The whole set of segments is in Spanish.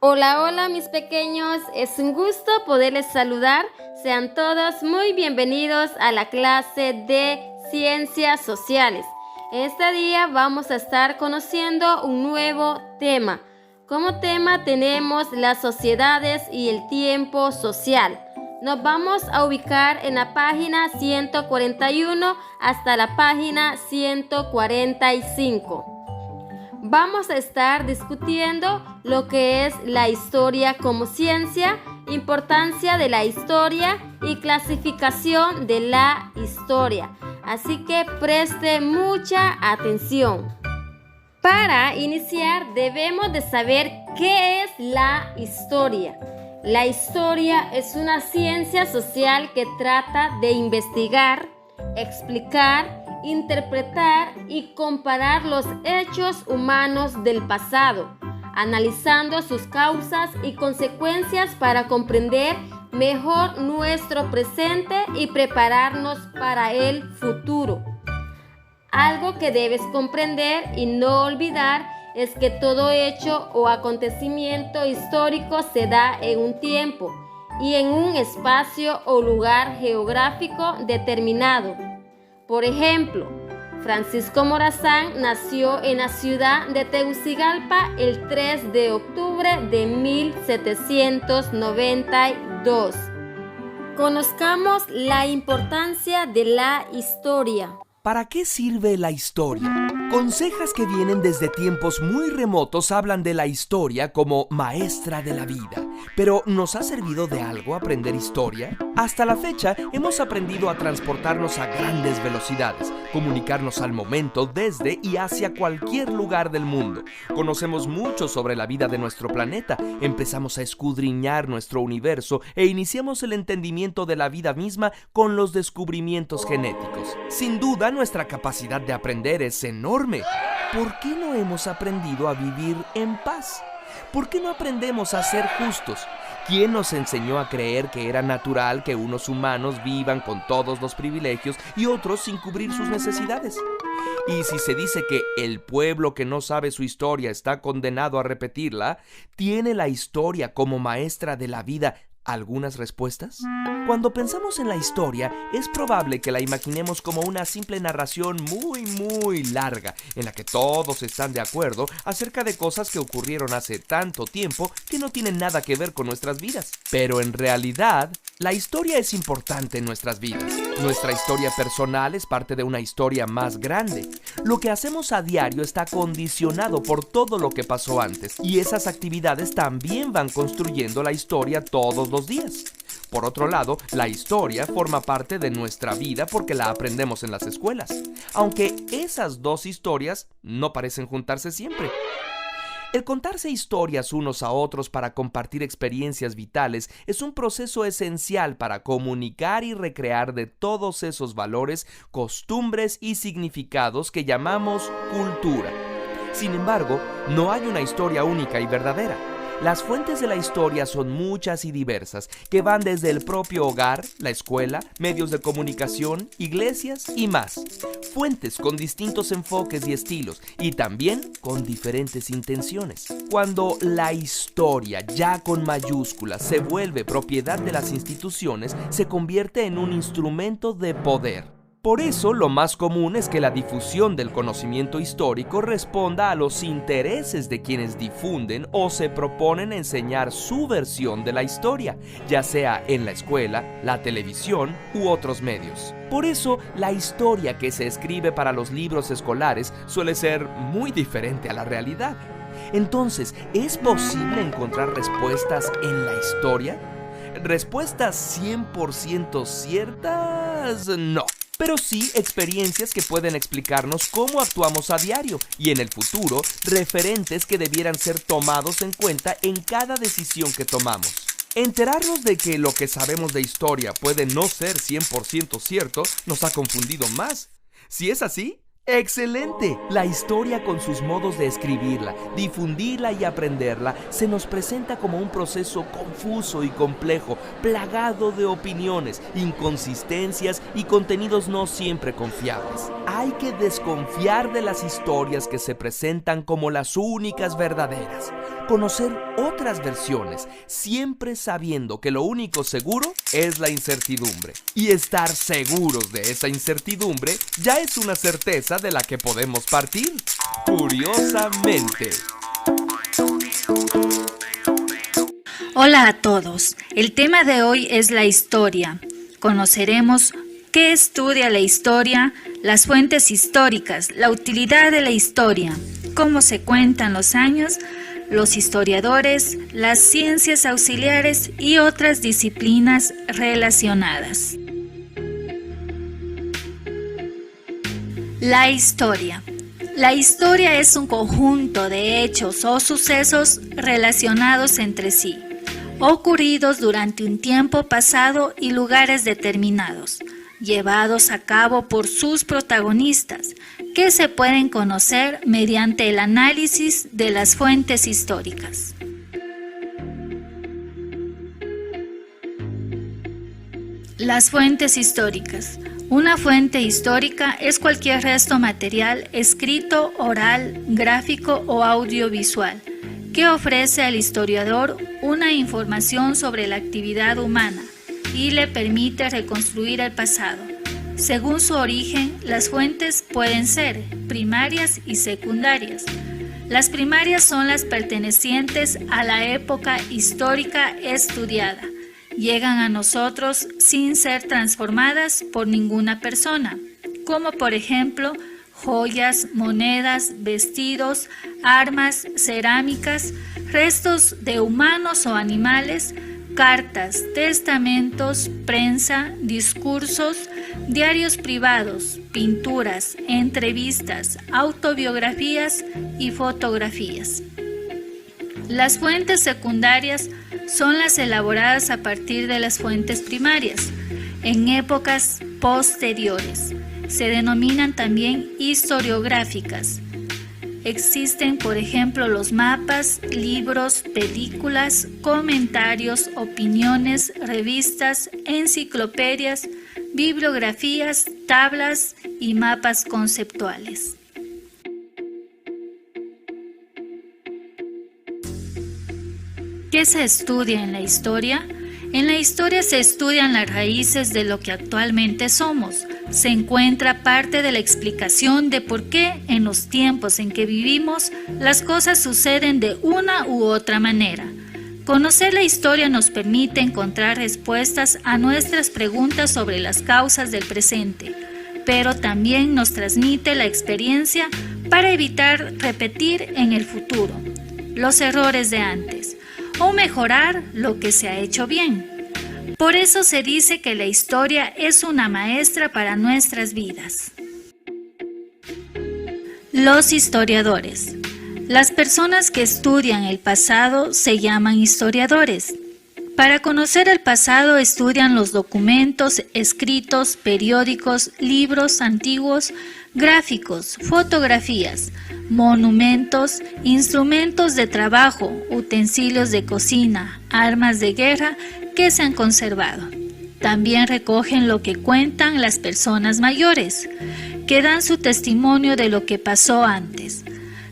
Hola, hola mis pequeños, es un gusto poderles saludar. Sean todos muy bienvenidos a la clase de Ciencias Sociales. Este día vamos a estar conociendo un nuevo tema. Como tema tenemos las sociedades y el tiempo social. Nos vamos a ubicar en la página 141 hasta la página 145. Vamos a estar discutiendo lo que es la historia como ciencia, importancia de la historia y clasificación de la historia. Así que preste mucha atención. Para iniciar debemos de saber qué es la historia. La historia es una ciencia social que trata de investigar, explicar, interpretar y comparar los hechos humanos del pasado, analizando sus causas y consecuencias para comprender mejor nuestro presente y prepararnos para el futuro. Algo que debes comprender y no olvidar es que todo hecho o acontecimiento histórico se da en un tiempo y en un espacio o lugar geográfico determinado. Por ejemplo, Francisco Morazán nació en la ciudad de Tegucigalpa el 3 de octubre de 1792. Conozcamos la importancia de la historia. ¿Para qué sirve la historia? Consejas que vienen desde tiempos muy remotos hablan de la historia como maestra de la vida. ¿Pero nos ha servido de algo aprender historia? Hasta la fecha hemos aprendido a transportarnos a grandes velocidades, comunicarnos al momento desde y hacia cualquier lugar del mundo. Conocemos mucho sobre la vida de nuestro planeta, empezamos a escudriñar nuestro universo e iniciamos el entendimiento de la vida misma con los descubrimientos genéticos. Sin duda, nuestra capacidad de aprender es enorme. ¿Por qué no hemos aprendido a vivir en paz? ¿Por qué no aprendemos a ser justos? ¿Quién nos enseñó a creer que era natural que unos humanos vivan con todos los privilegios y otros sin cubrir sus necesidades? Y si se dice que el pueblo que no sabe su historia está condenado a repetirla, ¿tiene la historia como maestra de la vida algunas respuestas? Cuando pensamos en la historia, es probable que la imaginemos como una simple narración muy larga, en la que todos están de acuerdo acerca de cosas que ocurrieron hace tanto tiempo que no tienen nada que ver con nuestras vidas. Pero en realidad, la historia es importante en nuestras vidas. Nuestra historia personal es parte de una historia más grande. Lo que hacemos a diario está condicionado por todo lo que pasó antes, y esas actividades también van construyendo la historia todos los días. Por otro lado, la historia forma parte de nuestra vida porque la aprendemos en las escuelas, aunque esas dos historias no parecen juntarse siempre. El contarse historias unos a otros para compartir experiencias vitales es un proceso esencial para comunicar y recrear de todos esos valores, costumbres y significados que llamamos cultura. Sin embargo, no hay una historia única y verdadera. Las fuentes de la historia son muchas y diversas, que van desde el propio hogar, la escuela, medios de comunicación, iglesias y más. Fuentes con distintos enfoques y estilos, y también con diferentes intenciones. Cuando la historia, ya con mayúsculas, se vuelve propiedad de las instituciones, se convierte en un instrumento de poder. Por eso, lo más común es que la difusión del conocimiento histórico responda a los intereses de quienes difunden o se proponen enseñar su versión de la historia, ya sea en la escuela, la televisión u otros medios. Por eso, la historia que se escribe para los libros escolares suele ser muy diferente a la realidad. Entonces, ¿es posible encontrar respuestas en la historia? ¿Respuestas 100% ciertas? No. Pero sí experiencias que pueden explicarnos cómo actuamos a diario y en el futuro referentes que debieran ser tomados en cuenta en cada decisión que tomamos. Enterarnos de que lo que sabemos de historia puede no ser 100% cierto nos ha confundido más. Si es así, ¡excelente! La historia con sus modos de escribirla, difundirla y aprenderla se nos presenta como un proceso confuso y complejo, plagado de opiniones, inconsistencias y contenidos no siempre confiables. Hay que desconfiar de las historias que se presentan como las únicas verdaderas. conocer otras versiones, siempre sabiendo que lo único seguro es la incertidumbre. Y estar seguros de esa incertidumbre ya es una certeza de la que podemos partir. Curiosamente. Hola a todos. El tema de hoy es la historia. Conoceremos qué estudia la historia, las fuentes históricas, la utilidad de la historia, cómo se cuentan los años, los historiadores, las ciencias auxiliares y otras disciplinas relacionadas. La historia. La historia es un conjunto de hechos o sucesos relacionados entre sí, ocurridos durante un tiempo pasado y lugares determinados, llevados a cabo por sus protagonistas, que se pueden conocer mediante el análisis de las fuentes históricas. Las fuentes históricas. Una fuente histórica es cualquier resto material escrito, oral, gráfico o audiovisual que ofrece al historiador una información sobre la actividad humana y le permite reconstruir el pasado. Según su origen, las fuentes pueden ser primarias y secundarias. Las primarias son las pertenecientes a la época histórica estudiada. Llegan a nosotros sin ser transformadas por ninguna persona, como por ejemplo joyas, monedas, vestidos, armas, cerámicas, restos de humanos o animales, cartas, testamentos, prensa, discursos, diarios privados, pinturas, entrevistas, autobiografías y fotografías. Las fuentes secundarias son las elaboradas a partir de las fuentes primarias, en épocas posteriores. Se denominan también historiográficas. Existen, por ejemplo, los mapas, libros, películas, comentarios, opiniones, revistas, enciclopedias, bibliografías, tablas y mapas conceptuales. ¿Qué se estudia en la historia? En la historia se estudian las raíces de lo que actualmente somos. Se encuentra parte de la explicación de por qué en los tiempos en que vivimos las cosas suceden de una u otra manera. Conocer la historia nos permite encontrar respuestas a nuestras preguntas sobre las causas del presente, pero también nos transmite la experiencia para evitar repetir en el futuro los errores de antes o mejorar lo que se ha hecho bien. Por eso se dice que la historia es una maestra para nuestras vidas. Los historiadores. Las personas que estudian el pasado se llaman historiadores. Para conocer el pasado estudian los documentos, escritos, periódicos, libros antiguos, gráficos, fotografías, monumentos, instrumentos de trabajo, utensilios de cocina, armas de guerra que se han conservado. También recogen lo que cuentan las personas mayores, que dan su testimonio de lo que pasó antes.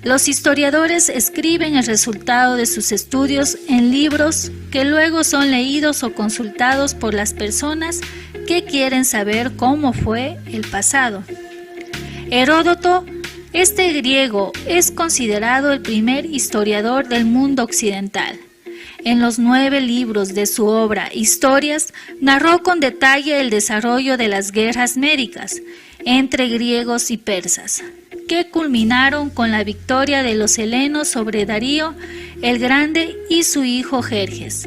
Los historiadores escriben el resultado de sus estudios en libros que luego son leídos o consultados por las personas que quieren saber cómo fue el pasado. Heródoto, este griego, es considerado el primer historiador del mundo occidental. En los 9 libros de su obra Historias, narró con detalle el desarrollo de las guerras médicas entre griegos y persas, que culminaron con la victoria de los helenos sobre Darío el Grande y su hijo Jerjes.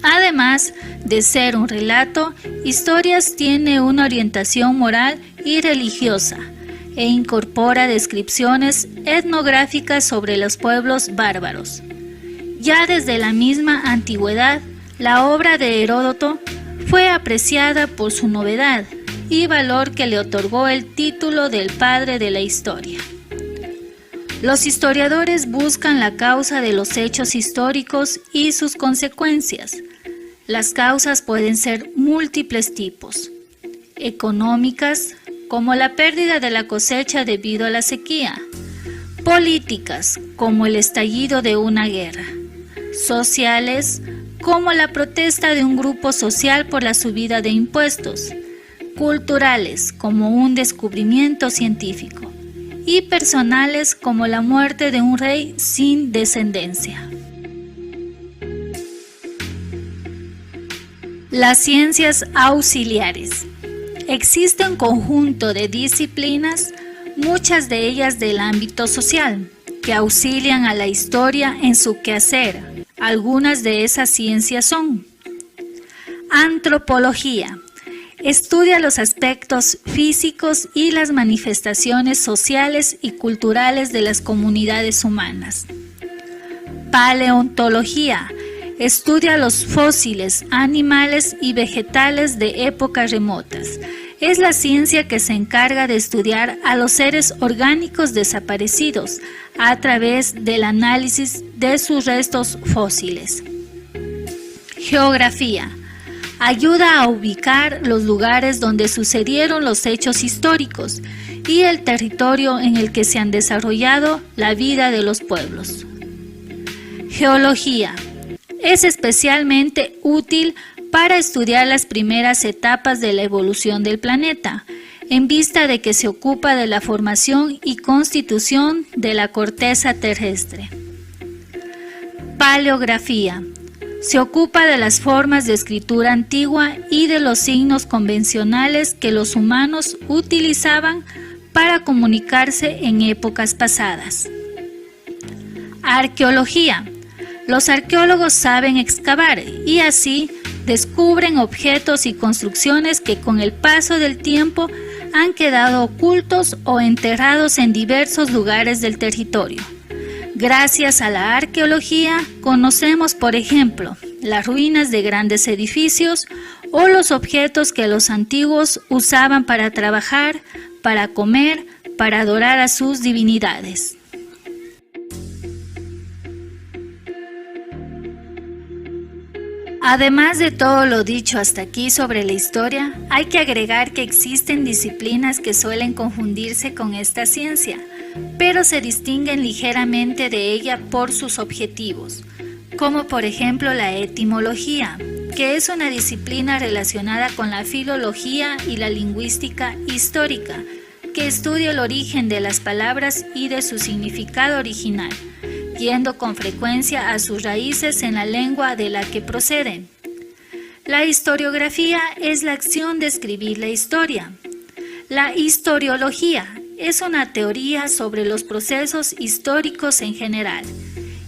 Además de ser un relato, Historias tiene una orientación moral y religiosa e incorpora descripciones etnográficas sobre los pueblos bárbaros. Ya desde la misma antigüedad, la obra de Heródoto fue apreciada por su novedad y valor que le otorgó el título del padre de la historia. Los historiadores buscan la causa de los hechos históricos y sus consecuencias. Las causas pueden ser múltiples tipos: económicas, como la pérdida de la cosecha debido a la sequía; políticas, como el estallido de una guerra, sociales, como la protesta de un grupo social por la subida de impuestos, culturales, como un descubrimiento científico, y personales, como la muerte de un rey sin descendencia. Las ciencias auxiliares. Existe un conjunto de disciplinas, muchas de ellas del ámbito social, que auxilian a la historia en su quehacer. Algunas de esas ciencias son: antropología. Estudia los aspectos físicos y las manifestaciones sociales y culturales de las comunidades humanas. Paleontología. Estudia los fósiles, animales y vegetales de épocas remotas. Es la ciencia que se encarga de estudiar a los seres orgánicos desaparecidos a través del análisis de sus restos fósiles. Geografía. Ayuda a ubicar los lugares donde sucedieron los hechos históricos y el territorio en el que se han desarrollado la vida de los pueblos. Geología. Es especialmente útil para estudiar las primeras etapas de la evolución del planeta, en vista de que se ocupa de la formación y constitución de la corteza terrestre. Paleografía. Se ocupa de las formas de escritura antigua y de los signos convencionales que los humanos utilizaban para comunicarse en épocas pasadas. Arqueología. Los arqueólogos saben excavar y así descubren objetos y construcciones que con el paso del tiempo han quedado ocultos o enterrados en diversos lugares del territorio. Gracias a la arqueología conocemos, por ejemplo, las ruinas de grandes edificios o los objetos que los antiguos usaban para trabajar, para comer, para adorar a sus divinidades. Además de todo lo dicho hasta aquí sobre la historia, hay que agregar que existen disciplinas que suelen confundirse con esta ciencia, pero se distinguen ligeramente de ella por sus objetivos, como por ejemplo la etimología, que es una disciplina relacionada con la filología y la lingüística histórica, que estudia el origen de las palabras y de su significado original, yendo con frecuencia a sus raíces en la lengua de la que proceden. La historiografía es la acción de escribir la historia. La historiología es una teoría sobre los procesos históricos en general,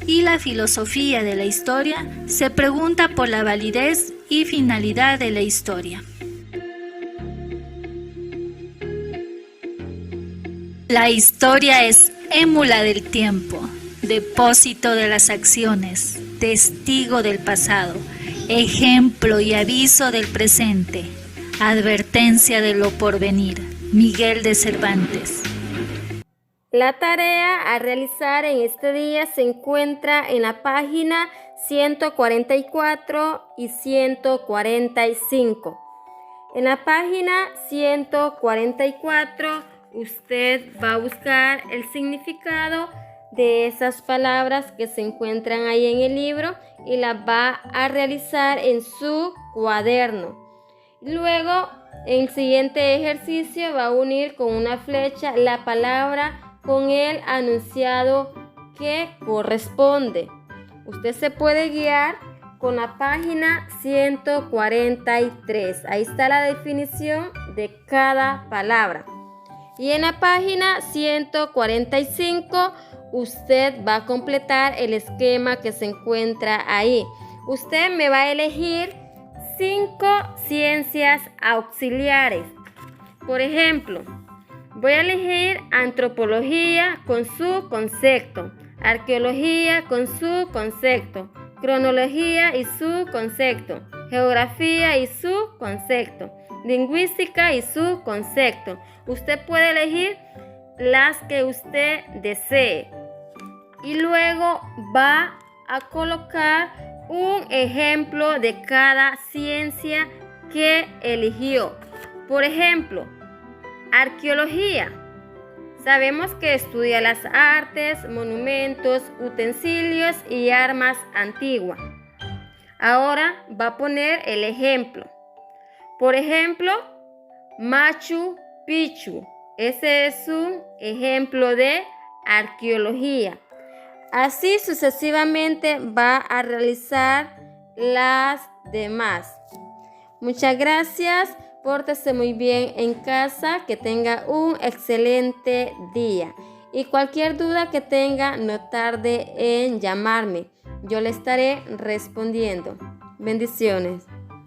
y la filosofía de la historia se pregunta por la validez y finalidad de la historia. La historia es émula del tiempo, depósito de las acciones, testigo del pasado, ejemplo y aviso del presente, advertencia de lo porvenir. Miguel de Cervantes. La tarea a realizar en este día se encuentra en la página 144 y 145. En la página 144 usted va a buscar el significado de esas palabras que se encuentran ahí en el libro y las va a realizar en su cuaderno. Luego, en el siguiente ejercicio va a unir con una flecha la palabra con el enunciado que corresponde. Usted se puede guiar con la página 143. Ahí está la definición de cada palabra. Y en la página 145 usted va a completar el esquema que se encuentra ahí. Usted me va a elegir 5 ciencias auxiliares. Por ejemplo, voy a elegir antropología con su concepto, arqueología con su concepto, cronología y su concepto, geografía y su concepto, lingüística y su concepto. Usted puede elegir las que usted desee y luego va a colocar un ejemplo de cada ciencia que eligió. Por ejemplo, arqueología. Sabemos que estudia las artes, monumentos, utensilios y armas antiguas. Ahora va a poner el ejemplo. Por ejemplo, Machu Picchu. Ese es un ejemplo de arqueología. Así sucesivamente va a realizar las demás. Muchas gracias. Pórtese muy bien en casa. Que tenga un excelente día. Y cualquier duda que tenga, no tarde en llamarme. Yo le estaré respondiendo. Bendiciones.